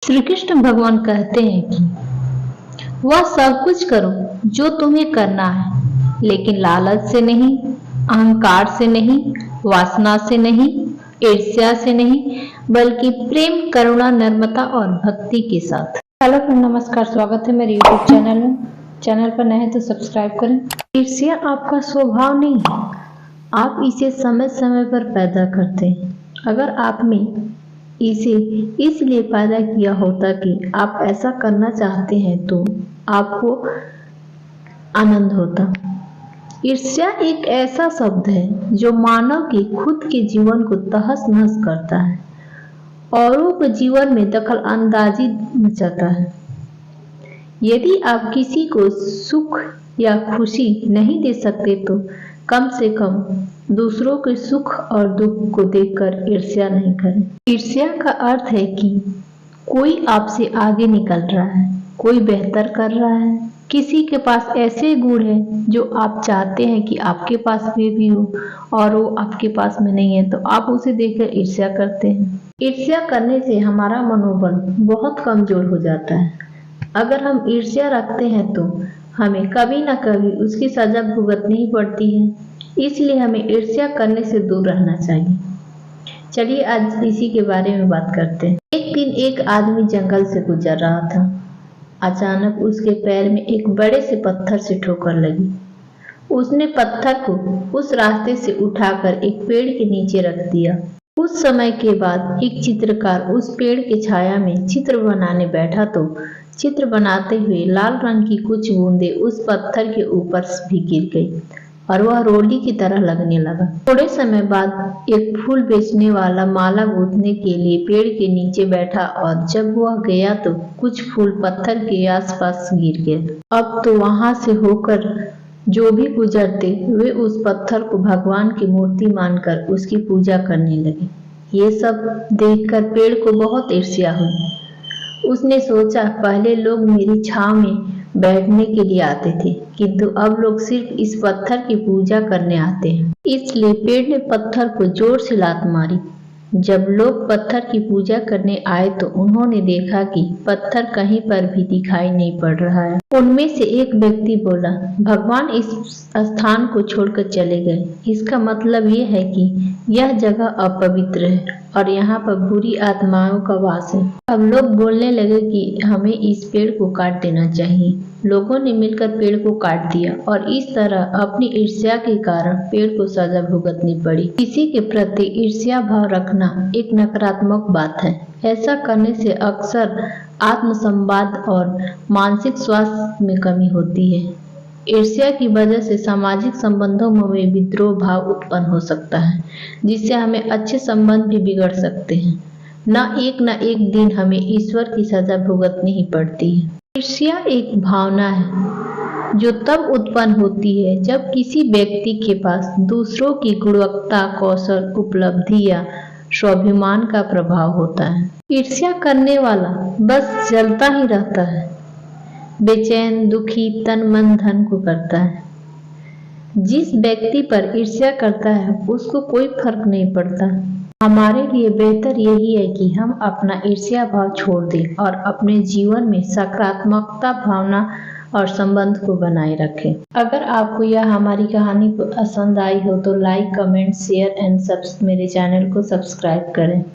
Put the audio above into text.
श्री कृष्ण भगवान कहते हैं कि वह सब कुछ करो जो तुम्हें करना है, लेकिन लालच से नहीं, अहंकार से नहीं, वासना से नहीं, ईर्ष्या से नहीं, बल्कि प्रेम, करुणा, नम्रता और भक्ति के साथ। हेलो फ्रेंड, नमस्कार, स्वागत है मेरे यूट्यूब चैनल में। चैनल पर नए हैं तो सब्सक्राइब करें। ईर्ष्या आपका स्वभाव नहीं है, आप इसे समय समय पर पैदा करते हैं। अगर आपने इसे इसलिए पैदा किया होता कि आप ऐसा करना चाहते हैं तो आपको आनंद होता। ईर्ष्या एक ऐसा शब्द है जो मानव के खुद के जीवन को तहस नहस करता है, औरों के जीवन में दखल अंदाजी मचाता है। यदि आप किसी को सुख या खुशी नहीं दे सकते तो कम से कम दूसरों के सुख और दुख को देखकर ईर्ष्या नहीं करें। ईर्ष्या का अर्थ है कि कोई आपसे आगे निकल रहा है, कोई बेहतर कर रहा है, किसी के पास ऐसे गुण हैं जो आप चाहते हैं कि आपके पास में भी हो और वो आपके पास में नहीं है, तो आप उसे देखकर ईर्ष्या करते हैं। ईर्ष्या करने से हमारा मनोबल बहुत कमजोर हो जाता है। अगर हम ईर्ष्या रखते हैं तो हमें कभी ना कभी उसकी सजा भुगतनी ही पड़ती है, इसलिए हमें ईर्ष्या करने से दूर रहना चाहिए। चलिए आज इसी के बारे में बात करते हैं। एक दिन एक आदमी जंगल से गुजर रहा था। अचानक उसके पैर में एक बड़े से पत्थर से ठोकर लगी। उसने पत्थर को उस रास्ते से उठाकर एक पेड़ के नीचे रख दिया। कुछ समय के बाद एक चित्रकार उस पेड़ की छाया में चित्र बनाने बैठा तो चित्र बनाते हुए लाल रंग की कुछ बूंदें उस पत्थर के ऊपर भी गिर गई और वह रोली की तरह लगने लगा। थोड़े समय बाद एक फूल बेचने वाला माला गूंथने के लिए पेड़ के नीचे बैठा और जब वह गया तो कुछ फूल पत्थर के आसपास गिर गए। अब तो वहां से होकर जो भी गुजरते वे उस पत्थर को भगवान की मूर्ति मानकर उसकी पूजा करने लगे। ये सब देखकर पेड़ को बहुत ईर्ष्या हुई। उसने सोचा, पहले लोग मेरी छांव में बैठने के लिए आते थे, किंतु अब लोग सिर्फ इस पत्थर की पूजा करने आते हैं। इसलिए पेड़ ने पत्थर को जोर से लात मारी। जब लोग पत्थर की पूजा करने आए तो उन्होंने देखा कि पत्थर कहीं पर भी दिखाई नहीं पड़ रहा है। उनमें से एक व्यक्ति बोला, भगवान इस स्थान को छोड़कर चले गए। इसका मतलब ये है कि यह जगह अपवित्र है और यहाँ पर बुरी आत्माओं का वास है। अब लोग बोलने लगे कि हमें इस पेड़ को काट देना चाहिए। लोगों ने मिलकर पेड़ को काट दिया और इस तरह अपनी ईर्ष्या के कारण पेड़ को सजा भुगतनी पड़ी। किसी के प्रति ईर्ष्या भाव रखना एक नकारात्मक बात है। ऐसा करने से अक्सर आत्मसंवाद और मानसिक स्वास्थ्य में कमी होती है। ईर्ष्या की वजह से सामाजिक संबंधों में विद्रोह भाव उत्पन्न हो सकता है, जिससे हमें अच्छे संबंध भी बिगड़ सकते हैं। न एक दिन हमें ईश्वर की सजा भुगतनी ही पड़ती है। ईर्ष्या एक भावना है जो तब उत्पन्न होती है जब किसी व्यक्ति के पास दूसरों की गुणवत्ता, कौशल, उपलब्धि या स्वाभिमान का प्रभाव होता है। ईर्ष्या करने वाला बस जलता ही रहता है, बेचैन, दुखी, तन मन धन को करता है। जिस व्यक्ति पर ईर्ष्या करता है उसको कोई फर्क नहीं पड़ता। हमारे लिए बेहतर यही है कि हम अपना ईर्ष्या भाव छोड़ दें और अपने जीवन में सकारात्मकता भावना और संबंध को बनाए रखें। अगर आपको यह हमारी कहानी पसंद आई हो तो लाइक, कमेंट, शेयर एंड मेरे चैनल को सब्सक्राइब करें।